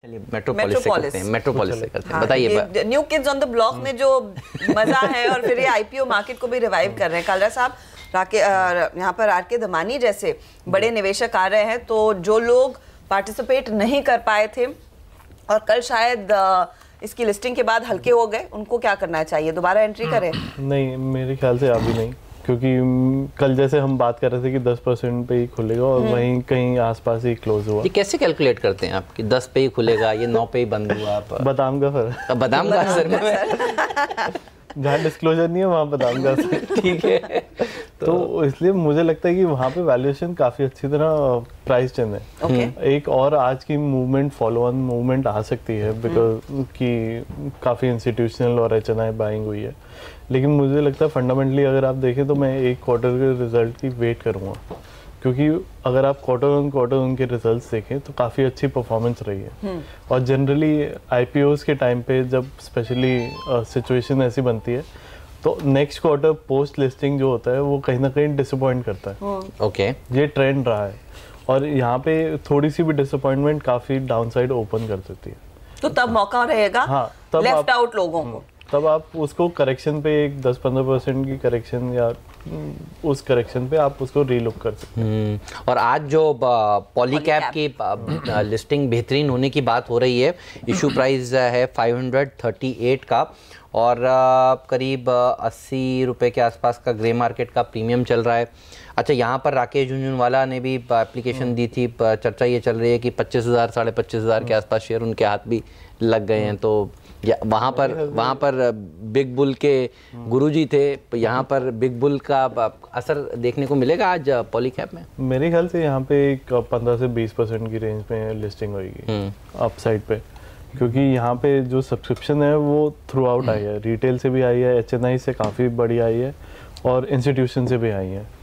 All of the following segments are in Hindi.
मेट्रोपोलिस से करते हैं। बताइए new kids on the block में जो मजा है, और फिर ये आईपीओ मार्केट को भी रिवाइव कर रहे हैं। कालरा साहब, यहाँ पर आरके धमानी जैसे बड़े निवेशक आ रहे हैं, तो जो लोग पार्टिसिपेट नहीं कर पाए थे और कल शायद इसकी लिस्टिंग के बाद हल्के हो गए, उनको क्या करना चाहिए? दोबारा एंट्री करें? नहीं, मेरे ख्याल से अभी नहीं, क्योंकि कल जैसे हम बात कर रहे थे कि 10% पे ही खुलेगा और वहीं कहीं आसपास ही क्लोज हुआ। ये कैसे कैलकुलेट करते हैं आप कि 10 पे ही खुलेगा, ये 9 पे ही बंद हुआ? बादाम का फर्क, बादाम का असर जहाँ डिस्क्लोजर नहीं है वहाँ बादाम का असर। ठीक है, तो इसलिए मुझे लगता है कि वहाँ पे वैल्यूएशन काफी अच्छी तरह प्राइस चेंज है। एक और आज की मूवमेंट, फॉलो ऑन मूवमेंट आ सकती है, बिकॉज कि काफी इंस्टीट्यूशनल और एचएनआई बाइंग हुई है। लेकिन मुझे लगता है फंडामेंटली अगर आप देखें तो मैं एक क्वार्टर के रिजल्ट की वेट करूँगा, क्योंकि अगर आप क्वार्टर उनके रिजल्ट्स देखें तो काफ़ी अच्छी परफॉर्मेंस रही है। और जनरली आईपीओज के टाइम पे जब स्पेशली सिचुएशन ऐसी बनती है तो नेक्स्ट क्वार्टर पोस्ट लिस्टिंग जो होता है वो कहीं ना कहीं डिसअपॉइंट करता है। ओके, ये ट्रेंड रहा है और यहाँ पे थोड़ी सी भी डिसअपॉइंटमेंट काफ़ी डाउनसाइड ओपन कर देती है, तो तब मौका रहेगा हाँ, तब लेफ्ट आउट लोगों को, तब आप उसको करेक्शन पे एक 10-15% की करेक्शन या उस करेक्शन पे आप उसको रीलुक कर सकते हैं। और आज जो पॉलीकैप की लिस्टिंग बेहतरीन होने की बात हो रही है, इशू प्राइस है 538 का और करीब 80 रुपए के आसपास का ग्रे मार्केट का प्रीमियम चल रहा है। अच्छा, यहाँ पर राकेश झुनझुनवाला ने भी एप्लीकेशन दी थी, चर्चा ये चल रही है कि 25,000 25,500 के आसपास शेयर उनके हाथ भी लग गए हैं। तो वहाँ पर बिग बुल के गुरुजी थे, यहाँ पर बिग बुल का असर देखने को मिलेगा आज पॉलीकैप में? मेरे ख्याल से यहाँ पे एक 15 से 20% की रेंज में लिस्टिंग होगी अपसाइड पे, क्योंकि यहाँ पे जो सब्सक्रिप्शन है वो थ्रू आउट आई है, रिटेल से भी आई है, एचएनआई से काफ़ी बड़ी आई है और इंस्टीट्यूशन से भी आई है।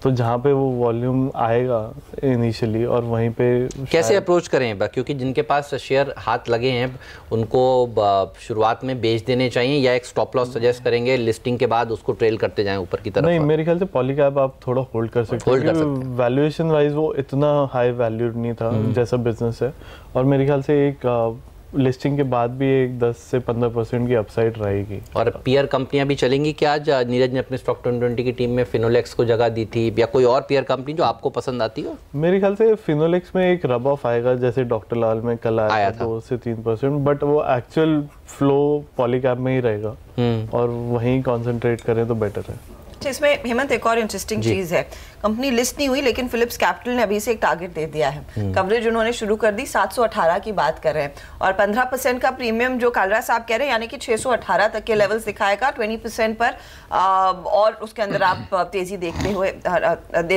तो जहाँ पे वो वॉल्यूम आएगा इनिशियली और वहीं पे कैसे अप्रोच करें, क्योंकि जिनके पास शेयर हाथ लगे हैं उनको शुरुआत में बेच देने चाहिए या एक स्टॉप लॉस सजेस्ट करेंगे, लिस्टिंग के बाद उसको ट्रेल करते जाएं ऊपर की तरफ? नहीं, मेरे ख्याल से पॉलीकैप आप थोड़ा होल्ड कर सकते हैं, वैल्यूएशन वाइज वो इतना हाई वैल्यूड नहीं था जैसा बिजनेस है, और मेरे ख्याल से एक लिस्टिंग के बाद भी एक 10 से 15% की अपसाइड रहेगी। और पीयर कंपनियां भी चलेंगी क्या? आज नीरज ने अपने स्टॉक 2020 की टीम में फिनोलेक्स को जगह दी थी, या कोई और पीयर कंपनी जो आपको पसंद आती हो? मेरे ख्याल से फिनोलेक्स में एक रब ऑफ आएगा, जैसे डॉक्टर लाल में कल आया था 2 से 3%, बट वो एक्चुअल फ्लो पॉलीकैप में ही रहेगा और वहीं कॉन्सेंट्रेट करें तो बेटर है। इसमें हेमंत एक और इंटरेस्टिंग चीज है, कंपनी लिस्ट नहीं हुई लेकिन फिलिप्स कैपिटल ने अभी से एक टारगेट दे दिया है, कवरेज उन्होंने शुरू कर दी, 718 की बात कर रहे हैं और 15% का प्रीमियम जो कालरा साहब कह रहे हैं, यानी कि 618 तक के लेवल्स दिखाएगा 20% पर, और उसके अंदर आप तेजी देखते हुए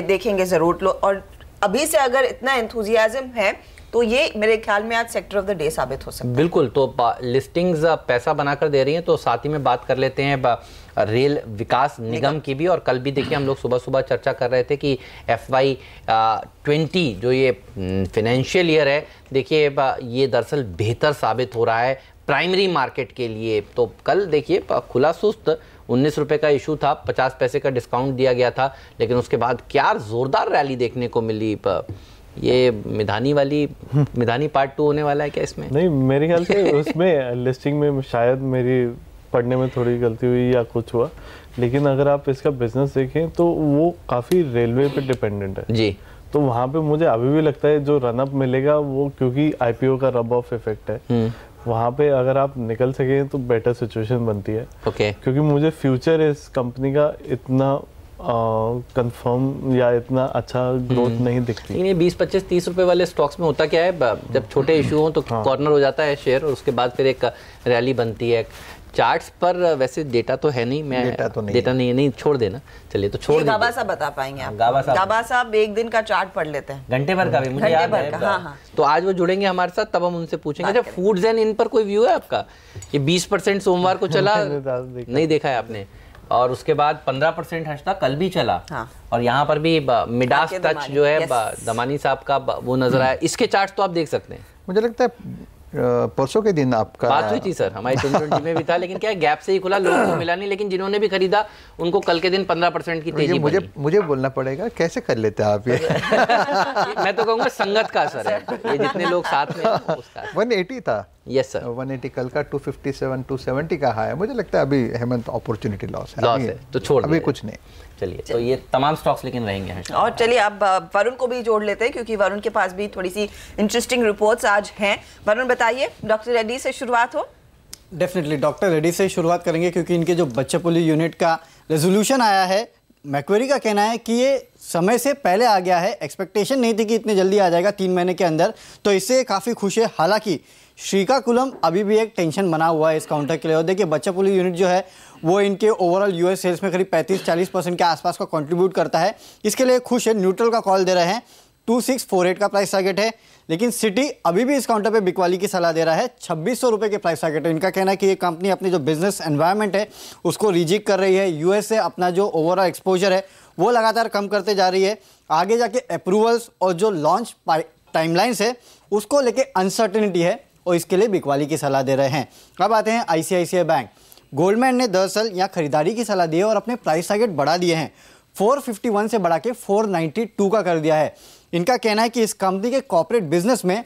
देखेंगे जरूर। और अभी से अगर इतना एंथुजियाज्म है तो ये मेरे ख्याल में आज सेक्टर ऑफ द डे साबित हो सकता है। बिल्कुल, तो लिस्टिंग्स पैसा बनाकर दे रही हैं, तो साथ ही में बात कर लेते हैं रेल विकास निगम की भी। और कल भी देखिए हम लोग सुबह सुबह चर्चा कर रहे थे कि FY20 जो ये फाइनेंशियल ईयर है, देखिए ये दरअसल बेहतर साबित हो रहा है प्राइमरी मार्केट के लिए। तो कल देखिए खुला सुस्त 19 रुपए का इशू था, 50 पैसे का डिस्काउंट दिया गया था, लेकिन उसके बाद क्या जोरदार रैली देखने को मिली। ये मिधानी पार्ट 2 होने वाला है क्या इसमें? नहीं, मेरे ख्याल से उसमें लिस्टिंग में शायद मेरी पढ़ने में थोड़ी गलती हुई या कुछ हुआ, लेकिन अगर आप इसका बिजनेस देखें तो वो काफ़ी रेलवे पे डिपेंडेंट है जी। तो वहाँ पे मुझे अभी भी लगता है जो रन अप मिलेगा वो, क्योंकि आईपीओ का रब ऑफ इफेक्ट है, वहाँ पे अगर आप निकल सके तो बेटर सिचुएशन बनती है। क्योंकि मुझे फ्यूचर इस कंपनी का इतना कंफर्म या इतना अच्छा ग्रोथ नहीं दिखती। ये 20, 25, 30 रुपए वाले स्टॉक्स में होता क्या है, जब छोटे इशू हो तो कॉर्नर हो जाता है शेयर और उसके बाद फिर एक रैली बनती है। चार्ट्स पर वैसे डेटा तो है नहीं, मैं डेटा नहीं छोड़ देना, चलिए तो छोड़ गाबा साहब बता पाएंगे आप? गाबा साहब एक दिन का चार्ट पढ़ लेते हैं, घंटे भर का भी मुझे याद है। हाँ। तो आज वो जुड़ेंगे हमारे साथ, तब हम उनसे पूछेंगे। अच्छा, फूड्स एंड इन पर कोई व्यू है आपका? ये 20% सोमवार को चला, नहीं देखा है आपने? और उसके बाद 15% हंसता कल भी चला। हाँ। और यहाँ पर भी मिडास टच जो है दमानी साहब का वो नजर आया। इसके चार्ट्स तो आप देख सकते हैं। मुझे लगता है परसों के दिन आपका बात हुई थी सर, हमारी 2020 में भी था, लेकिन क्या गैप से ही खुला, लोगों को मिला नहीं, लेकिन जिन्होंने भी खरीदा उनको कल के दिन 15% की तेजी मुझे बोलना पड़ेगा, कैसे कर लेते हैं आप ये? मैं तो कहूँगा संगत का असर है, ये जितने लोग साथ में उसका। 180 था। यस सर, 180 कल का 257 270 का हाई है। मुझे लगता है अभी हेमंत अपॉर्चुनिटी लॉस है, तो छोड़ अभी कुछ नहीं। चलिए, तो ये तमाम स्टॉक्स लेकिन रहेंगे। और चलिए अब वरुण को भी जोड़ लेते हैं, क्योंकि वरुण के पास भी थोड़ी सी इंटरेस्टिंग रिपोर्ट्स आज हैं। वरुण बताइए, डॉक्टर रेड्डी से शुरुआत हो। डेफिनेटली डॉक्टर रेड्डी से शुरुआत करेंगे, क्योंकि इनके जो बच्चेपुली यूनिट का रेजोल्यूशन आया है, मैक्वेरी का कहना है कि ये समय से पहले आ गया है, एक्सपेक्टेशन नहीं थी कि इतने जल्दी आ जाएगा 3 महीने के अंदर, तो इससे काफ़ी खुश है। हालांकि श्रीकाकुलम अभी भी एक टेंशन बना हुआ है इस काउंटर के लिए। और देखिए बच्चेपुली यूनिट जो है वो इनके ओवरऑल यूएस सेल्स में करीब 35-40% के आसपास का कंट्रीब्यूट करता है, इसके लिए खुश है, न्यूट्रल का कॉल दे रहे हैं। 2648 का प्राइस टारगेट है, लेकिन सिटी अभी भी इस काउंटर पे बिकवाली की सलाह दे रहा है। 2600 रुपये के प्राइस टारगेट है। इनका कहना है कि ये कंपनी अपनी जो बिजनेस एनवायरनमेंट है उसको रिजिक कर रही है, यूएस से अपना जो ओवरऑल एक्सपोजर है वो लगातार कम करते जा रही है। आगे जाके अप्रूवल्स और जो लॉन्च टाइमलाइंस है उसको लेके अनसर्टेनिटी है और इसके लिए बिकवाली की सलाह दे रहे हैं। अब आते हैं आईसीआईसीआई बैंक। गोल्डमैन ने दरअसल यहाँ खरीदारी की सलाह दी है और अपने प्राइस टारगेट बढ़ा दिए हैं, 451 से बढ़ा के 492 का कर दिया है। इनका कहना है कि इस कंपनी के कॉर्पोरेट बिजनेस में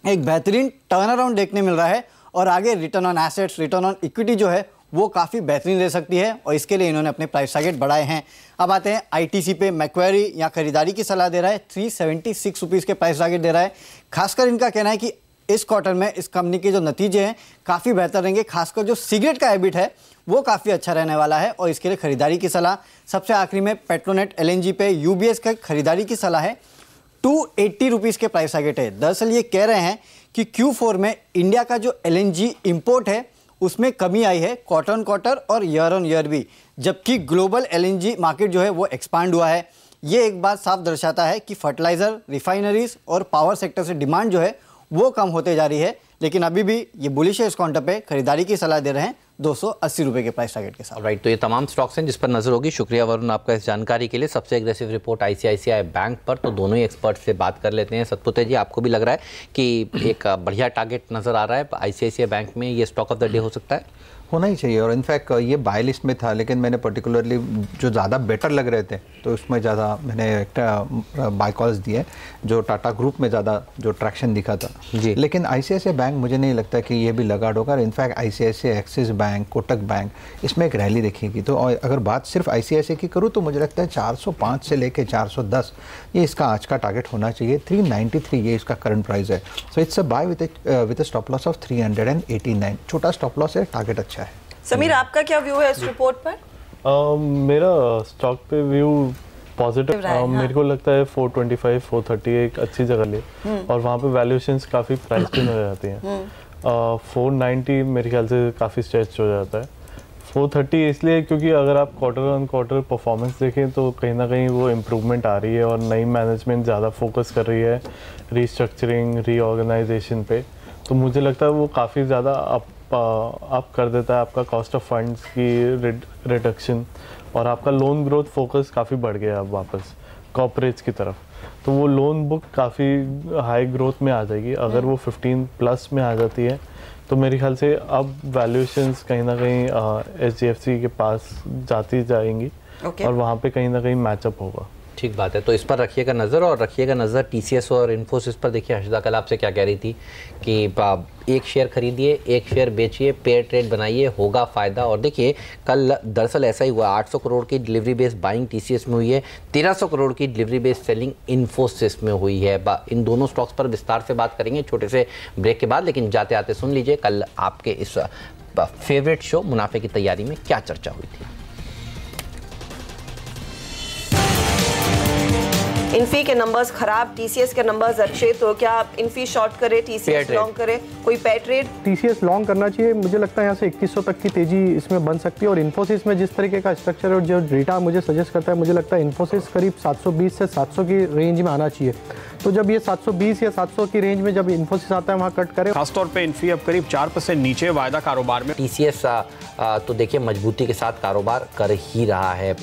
एक बेहतरीन टर्न अराउंड देखने मिल रहा है और आगे return on assets, return on equity जो है वो काफ़ी बेहतरीन दे सकती है और इसके लिए इन्होंने अपने प्राइस टारगेट बढ़ाए हैं। अब आते हैं आईटीसी पे। मैक्वेरी यहाँ खरीदारी की सलाह दे रहा है, 376 रुपीज़ के प्राइस टारगेट दे रहा है। खासकर इनका कहना है कि इस क्वार्टर में इस कंपनी के जो नतीजे हैं काफ़ी बेहतर रहेंगे, खासकर जो सिगरेट का हैबिट है वो काफ़ी अच्छा रहने वाला है और इसके लिए खरीदारी की सलाह। सबसे आखिरी में पेट्रोनेट एलएनजी पे यूबीएस का खरीदारी की सलाह है, 280 रुपीज़ के प्राइस टारगेट है। दरअसल ये कह रहे हैं कि Q4 में इंडिया का जो एलएनजी इंपोर्ट है उसमें कमी आई है क्वार्टर ऑन क्वार्टर और ईयर ऑन ईयर भी, जबकि ग्लोबल एलएनजी मार्केट जो है वो एक्सपांड हुआ है। ये एक बात साफ दर्शाता है कि फर्टिलाइजर, रिफाइनरीज और पावर सेक्टर से डिमांड जो है वो कम होते जा रही है, लेकिन अभी भी ये बुलिश है। इस काउंटर पे खरीदारी की सलाह दे रहे हैं 280 रुपये के प्राइस टारगेट के साथ। राइट, तो ये तमाम स्टॉक्स हैं जिस पर नजर होगी। शुक्रिया वरुण आपका इस जानकारी के लिए। सबसे एग्रेसिव रिपोर्ट आईसीआईसीआई बैंक पर, तो दोनों ही एक्सपर्ट से बात कर लेते हैं। सतपुते जी, आपको भी लग रहा है कि एक बढ़िया टारगेट नजर आ रहा है आईसीआईसीआई बैंक में, ये स्टॉक ऑफ द डे हो सकता है? होना ही चाहिए, और इनफैक्ट ये बाय लिस्ट में था, लेकिन मैंने पर्टिकुलरली जो ज़्यादा बेटर लग रहे थे तो उसमें ज़्यादा मैंने बाय कॉल्स दिए, जो टाटा ग्रुप में ज़्यादा जो ट्रैक्शन दिखा था जी। लेकिन आईसीआईसीआई बैंक मुझे नहीं लगता कि ये भी लगा डोगा। In fact ICICI, Axis bank, Kotak bank, इसमें एक रैली दिखेगी। तो अगर बात सिर्फ आईसीआईसीआई की करूँ तो मुझे लगता है 405 से लेकर 410 ये इसका आज का टारगेट होना चाहिए। 393 ये इसका करंट प्राइस है। So it's a buy with stop loss of 389। छोटा स्टॉप लॉस है, टारगेट अच्छा है। समीर, आपका क्या व्यू है इस रिपोर्ट पर? मेरा स्टॉक पे व्यू पॉजिटिव। मेरे को लगता है 425 430 एक अच्छी जगह ले, और वहाँ पे वैल्यूएशंस काफ़ी प्राइस पे नजर आती हैं। 490 मेरे ख्याल से काफ़ी स्ट्रेच हो जाता है। 430 इसलिए क्योंकि अगर आप क्वार्टर ऑन क्वार्टर परफॉर्मेंस देखें तो कहीं ना कहीं वो इम्प्रूवमेंट आ रही है और नई मैनेजमेंट ज़्यादा फोकस कर रही है रीस्ट्रक्चरिंग, रीऑर्गेनाइजेशन पे। तो मुझे लगता है वो काफ़ी ज़्यादा अप कर देता है आपका कॉस्ट ऑफ फंड्स की रिडक्शन, और आपका लोन ग्रोथ फोकस काफ़ी बढ़ गया अब वापस कॉर्पोरेट्स की तरफ। तो वो लोन बुक काफ़ी हाई ग्रोथ में आ जाएगी। अगर वो 15+ में आ जाती है तो मेरे ख्याल से अब वैल्यूएशंस कहीं ना कहीं HDFC के पास जाती जाएंगी और वहाँ पे कहीं ना कहीं मैचअप होगा। ठीक बात है, तो इस पर रखिएगा नज़र, और रखिएगा नज़र TCS और इन्फोसिस पर। देखिए हर्षदा कल आपसे क्या कह रही थी कि एक शेयर खरीदिए, एक शेयर बेचिए, पेयर ट्रेड बनाइए, होगा फ़ायदा। और देखिए कल दरअसल ऐसा ही हुआ। 800 करोड़ की डिलीवरी बेस्ड बाइंग TCS में हुई है, 1300 करोड़ की डिलीवरी बेस्ड सेलिंग इन्फोसिस में हुई है। इन दोनों स्टॉक्स पर विस्तार से बात करेंगे छोटे से ब्रेक के बाद, लेकिन जाते आते सुन लीजिए कल आपके इस फेवरेट शो मुनाफे की तैयारी में क्या चर्चा हुई थी। इन्फी के नंबर्स खराब, TCS के नंबर्स अच्छे, तो क्या इन्फी शॉर्ट करे, TCS लॉन्ग करे, कोई पेयर ट्रेड? TCS लॉन्ग करना चाहिए। मुझे लगता है यहाँ से 2100 तक की तेजी इसमें बन सकती है। और इन्फोसिस में जिस तरीके का स्ट्रक्चर और जो डेटा मुझे सजेस्ट करता है, मुझे लगता है इन्फोसिस करीब 720 से 700 की रेंज में आना चाहिए। तो जब ये 720 या 700 की रेंज में जब इन्फोसिस आता है वहाँ कट करे। खासतौर पे इन्फी अब करीब 4% नीचे वायदा कारोबार में। TCS तो देखिए मजबूती के साथ कारोबार कर ही रहा है।